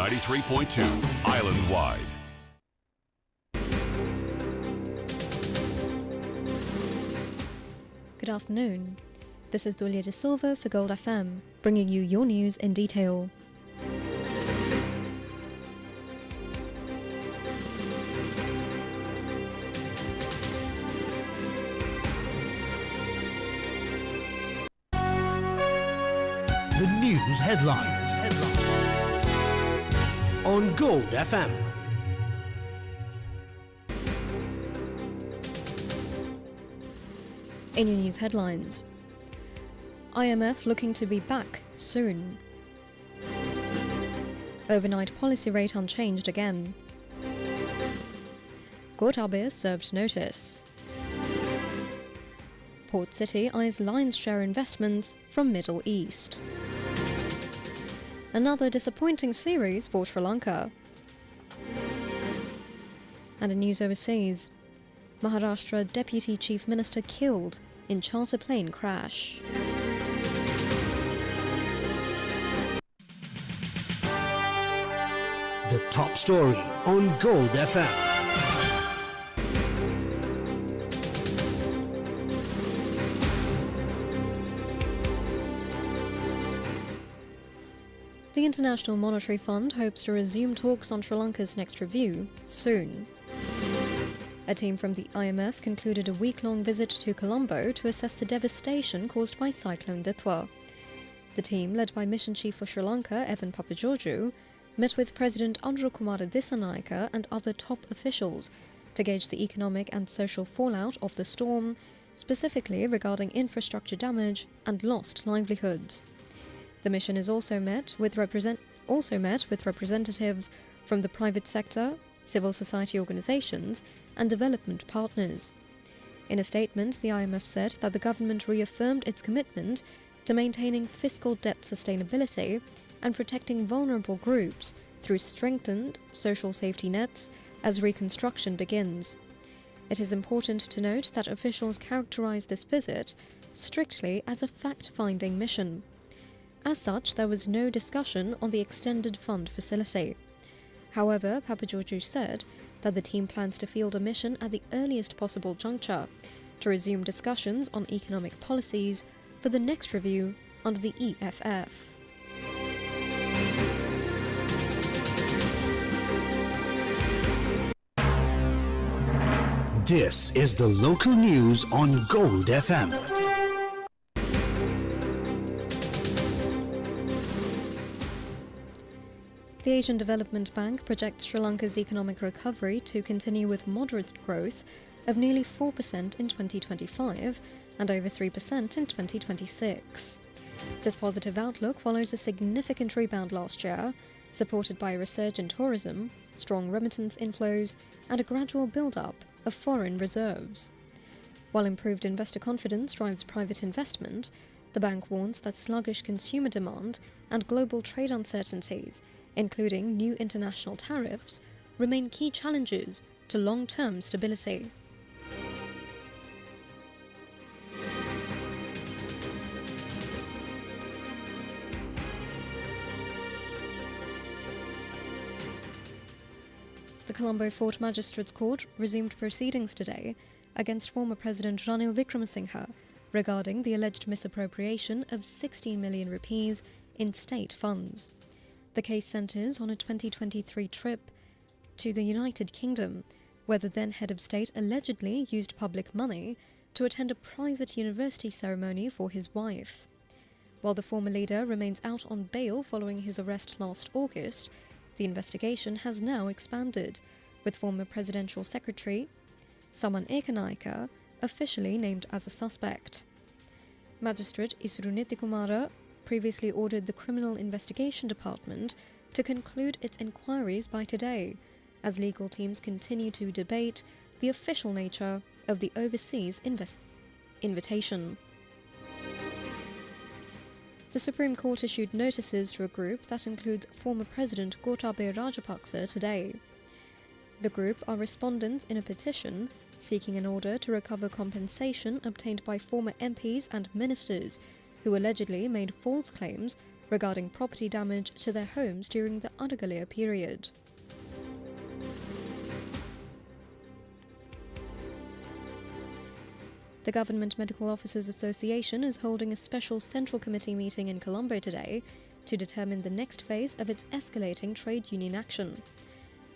93.2 island-wide. Good afternoon. This is Dulia de Silva for Gold FM, bringing you your news in detail. The news headlines on Gold FM. In your news headlines, IMF looking to be back soon. Overnight policy rate unchanged again. Gotabe served notice. Port City eyes lion's share investments from Middle East. Another disappointing series for Sri Lanka. And in news overseas, Maharashtra Deputy Chief Minister killed in charter plane crash. The top story on Gold FM. The International Monetary Fund hopes to resume talks on Sri Lanka's next review soon. A team from the IMF concluded a week-long visit to Colombo to assess the devastation caused by Cyclone Ditwa. The team, led by Mission Chief for Sri Lanka, Evan Papageorgiou, met with President Androkumara Dissanayake and other top officials to gauge the economic and social fallout of the storm, specifically regarding infrastructure damage and lost livelihoods. The mission is also met with representatives from the private sector, civil society organizations, and development partners. In a statement, the IMF said that the government reaffirmed its commitment to maintaining fiscal debt sustainability and protecting vulnerable groups through strengthened social safety nets as reconstruction begins. It is important to note that officials characterize this visit strictly as a fact-finding mission. As such, there was no discussion on the extended fund facility. However, Papageorgiou said that the team plans to field a mission at the earliest possible juncture to resume discussions on economic policies for the next review under the EFF. This is the local news on Gold FM. The Asian Development Bank projects Sri Lanka's economic recovery to continue with moderate growth of nearly 4% in 2025 and over 3% in 2026. This positive outlook follows a significant rebound last year, supported by a resurgence in tourism, strong remittance inflows, and a gradual build-up of foreign reserves. While improved investor confidence drives private investment, the bank warns that sluggish consumer demand and global trade uncertainties, including new international tariffs, remain key challenges to long-term stability. The Colombo Fort Magistrates Court resumed proceedings today against former President Ranil Wickremesinghe regarding the alleged misappropriation of 16 million rupees in state funds. The case centres on a 2023 trip to the United Kingdom, where the then head of state allegedly used public money to attend a private university ceremony for his wife. While the former leader remains out on bail following his arrest last August, the investigation has now expanded, with former presidential secretary Saman Ekanayake officially named as a suspect. Magistrate Isurunithikumara previously ordered the Criminal Investigation Department to conclude its inquiries by today, as legal teams continue to debate the official nature of the overseas invitation. The Supreme Court issued notices to a group that includes former President Gotabaya Rajapaksa today. The group are respondents in a petition seeking an order to recover compensation obtained by former MPs and ministers who allegedly made false claims regarding property damage to their homes during the Adagalia period. The Government Medical Officers Association is holding a special Central Committee meeting in Colombo today to determine the next phase of its escalating trade union action.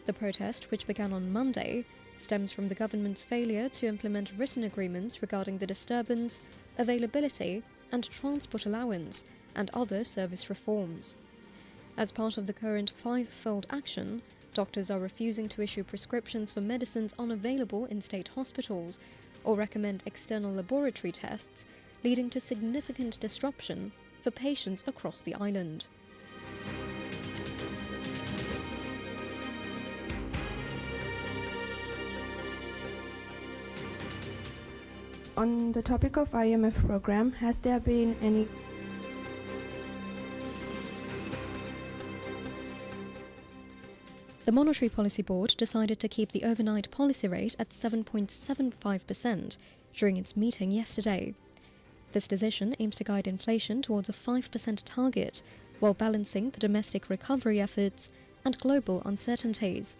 The protest, which began on Monday, stems from the government's failure to implement written agreements regarding the disturbance, availability and transport allowance and other service reforms. As part of the current five-fold action, doctors are refusing to issue prescriptions for medicines unavailable in state hospitals or recommend external laboratory tests, leading to significant disruption for patients across the island. On the topic of IMF program, has there been any The Monetary Policy Board decided to keep the overnight policy rate at 7.75% during its meeting yesterday. This decision aims to guide inflation towards a 5% target while balancing the domestic recovery efforts and global uncertainties.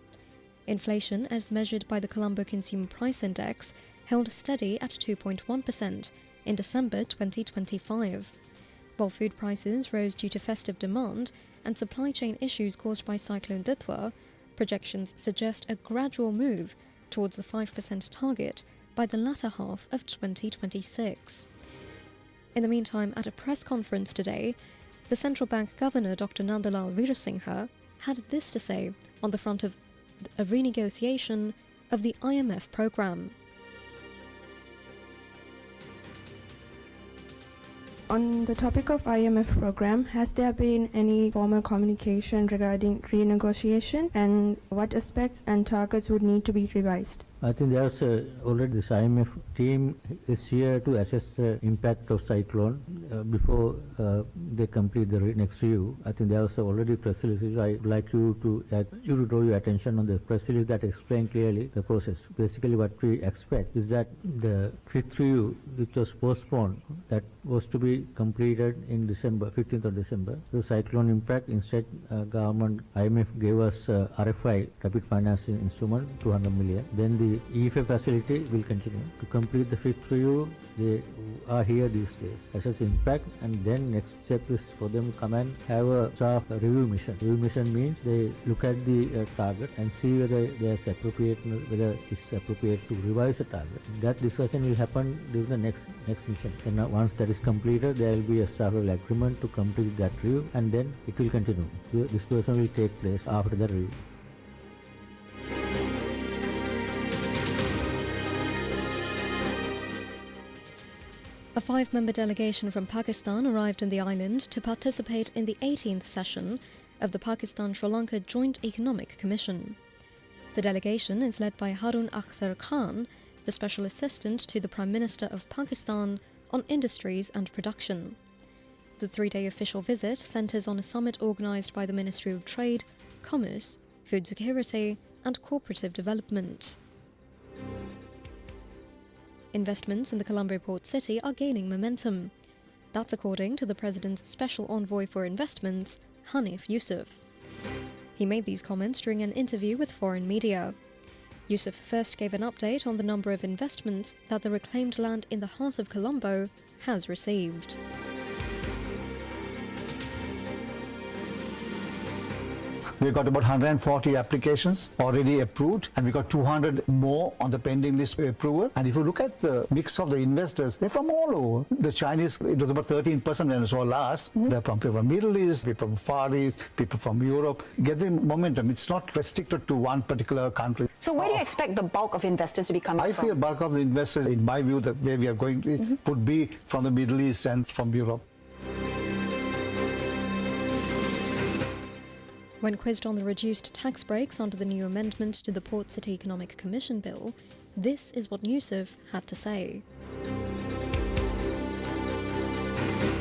Inflation, as measured by the Colombo Consumer Price Index, held steady at 2.1% in December 2025. While food prices rose due to festive demand and supply chain issues caused by Cyclone Ditwa, projections suggest a gradual move towards the 5% target by the latter half of 2026. In the meantime, at a press conference today, the central bank governor Dr. Nandalal Veerasinghe had this to say on the front of a renegotiation of the IMF program. On the topic of IMF program, has there been any formal communication regarding renegotiation and what aspects and targets would need to be revised? I think there's already this IMF team is here to assess the impact of cyclone before they complete the next review. I think there's already press release. I'd like you to draw your attention on the press release that explain clearly the process. Basically what we expect is that the fifth review, which was postponed, that was to be completed in December, 15th of December. The cyclone impact, instead government IMF gave us RFI, Rapid Financing Instrument, 200 million. Then the EFA facility will continue. To complete the fifth review, they are here these days. Assess impact, and then next step is for them to come and have a staff review mission. Review mission means they look at the target and see whether it's appropriate to revise the target. That discussion will happen during the next mission. And once that is completed, there will be a staff level agreement to complete that review, and then it will continue. This person will take place after the review. A 5-member delegation from Pakistan arrived in the island to participate in the 18th session of the Pakistan-Sri Lanka Joint Economic Commission. The delegation is led by Harun Akhtar Khan, the Special Assistant to the Prime Minister of Pakistan on Industries and Production. The 3-day official visit centres on a summit organised by the Ministry of Trade, Commerce, Food Security and Cooperative Development. Investments in the Colombo port city are gaining momentum. That's according to the President's Special Envoy for Investments, Hanif Yusuf. He made these comments during an interview with foreign media. Yusuf first gave an update on the number of investments that the reclaimed land in the heart of Colombo has received. We've got about 140 applications already approved, and we've got 200 more on the pending list for approval. And if you look at the mix of the investors, they're from all over. The Chinese, it was about 13% when it saw last. They're from people from Middle East, people from Far East, people from Europe. Getting momentum. It's not restricted to one particular country. So where do you expect the bulk of investors to be coming from? I feel bulk of the investors, in my view, the way we are going, would be from the Middle East and from Europe. When quizzed on the reduced tax breaks under the new amendment to the Port City Economic Commission Bill, this is what Yusuf had to say.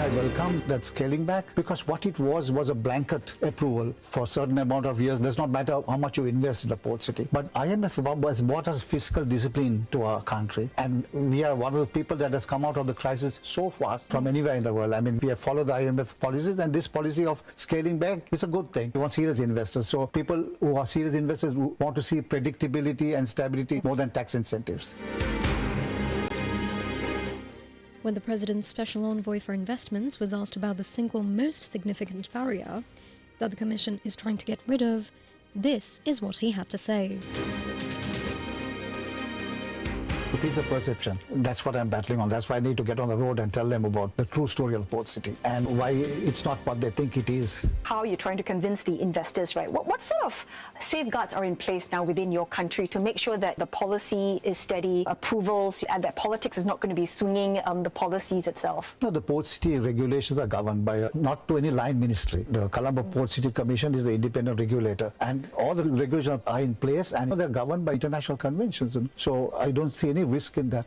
I welcome that scaling back because what it was a blanket approval for a certain amount of years. Does not matter how much you invest in the port city. But IMF has brought us fiscal discipline to our country, and we are one of the people that has come out of the crisis so fast from anywhere in the world. I mean, we have followed the IMF policies, and this policy of scaling back is a good thing. We want serious investors. So people who are serious investors want to see predictability and stability more than tax incentives. When the President's Special Envoy for Investments was asked about the single most significant barrier that the Commission is trying to get rid of, this is what he had to say. It is a perception. That's what I'm battling on. That's why I need to get on the road and tell them about the true story of the port city and why it's not what they think it is. How are you trying to convince the investors, right? What sort of safeguards are in place now within your country to make sure that the policy is steady, approvals, and that politics is not going to be swinging the policies itself? No, the port city regulations are governed by not to any line ministry. The Colombo Port City Commission is the independent regulator, and all the regulations are in place, and they're governed by international conventions. So I don't see any risk in that.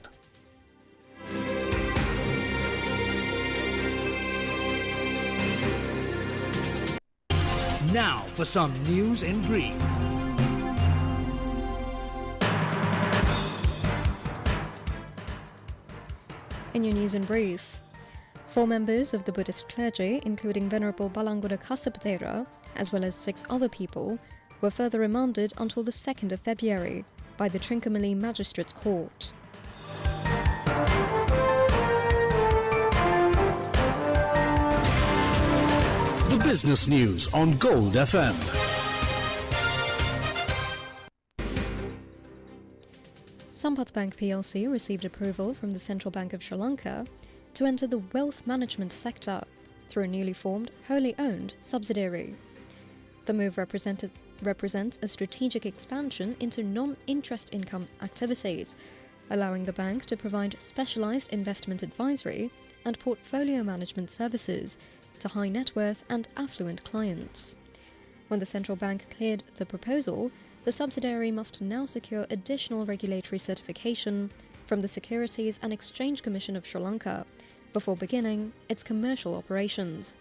Now for some news in brief. In your news in brief, 4 members of the Buddhist clergy, including Venerable Balangoda Kasapatera, as well as 6 other people, were further remanded until the 2nd of February by the Trincomalee Magistrates Court. The business news on Gold FM. Sampath Bank plc received approval from the Central Bank of Sri Lanka to enter the wealth management sector through a newly formed, wholly owned subsidiary. The move represents a strategic expansion into non-interest income activities, allowing the bank to provide specialised investment advisory and portfolio management services to high net worth and affluent clients. When the central bank cleared the proposal, the subsidiary must now secure additional regulatory certification from the Securities and Exchange Commission of Sri Lanka before beginning its commercial operations.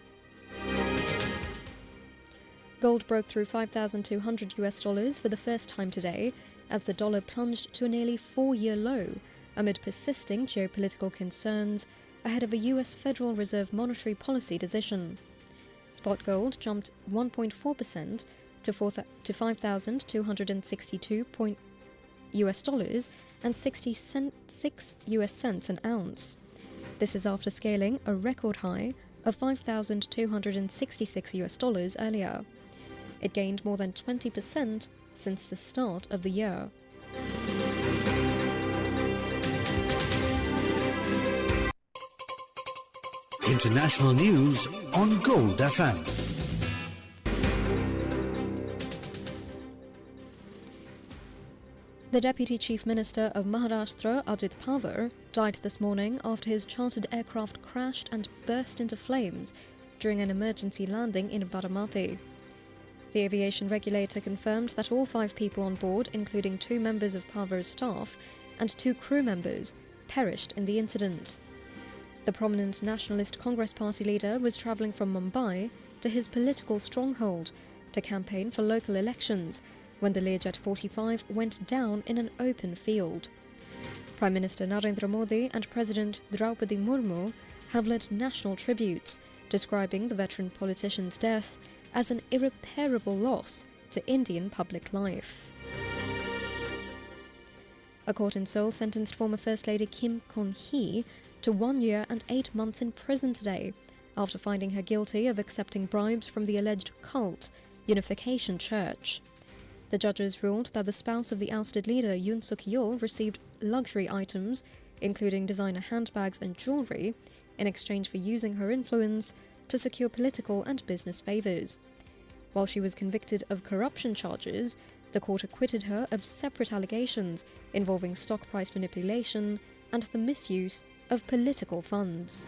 Gold broke through $5,200 for the first time today as the dollar plunged to a nearly 4-year low amid persisting geopolitical concerns ahead of a US Federal Reserve monetary policy decision. Spot gold jumped 1.4% to $5,262 and 66 US cents an ounce. This is after scaling a record high of $5,266 earlier. It gained more than 20% since the start of the year. International news on Gold FM. The Deputy Chief Minister of Maharashtra, Ajit Pawar, died this morning after his chartered aircraft crashed and burst into flames during an emergency landing in Baramati. The aviation regulator confirmed that all 5 people on board, including 2 members of Pawar's staff and 2 crew members, perished in the incident. The prominent Nationalist Congress Party leader was travelling from Mumbai to his political stronghold to campaign for local elections when the Learjet 45 went down in an open field. Prime Minister Narendra Modi and President Draupadi Murmu have led national tributes, describing the veteran politician's death as an irreparable loss to Indian public life. A court in Seoul sentenced former First Lady Kim Kon-hee to 1 year and 8 months in prison today after finding her guilty of accepting bribes from the alleged cult, Unification Church. The judges ruled that the spouse of the ousted leader Yoon Suk-yeol received luxury items, including designer handbags and jewellery, in exchange for using her influence to secure political and business favours. While she was convicted of corruption charges, the court acquitted her of separate allegations involving stock price manipulation and the misuse of political funds.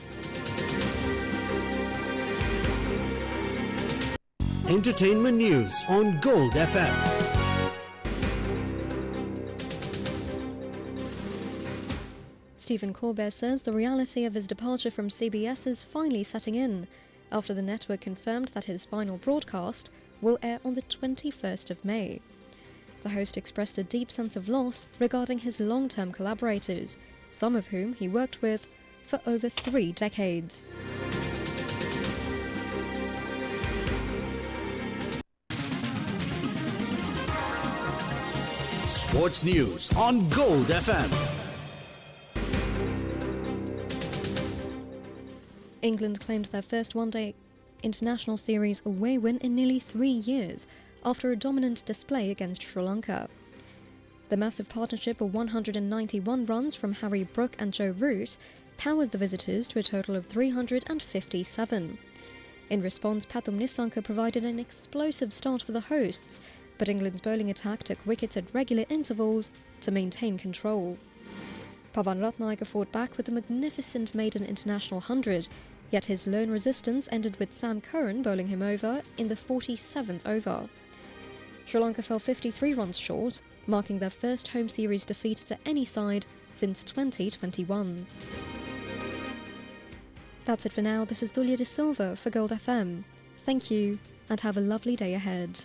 Entertainment news on Gold FM. Stephen Colbert says the reality of his departure from CBS is finally setting in, after the network confirmed that his final broadcast will air on the 21st of May. The host expressed a deep sense of loss regarding his long-term collaborators, some of whom he worked with for over 3 decades. Sports News on Gold FM. England claimed their first one-day international series away win in nearly 3 years after a dominant display against Sri Lanka. The massive partnership of 191 runs from Harry Brook and Joe Root powered the visitors to a total of 357. In response, Pathum Nissanka provided an explosive start for the hosts, but England's bowling attack took wickets at regular intervals to maintain control. Pavan Ratnayaka fought back with a magnificent maiden international 100, yet his lone resistance ended with Sam Curran bowling him over in the 47th over. Sri Lanka fell 53 runs short, marking their first home series defeat to any side since 2021. That's it for now. This is Dulya De Silva for Gold FM. Thank you, and have a lovely day ahead.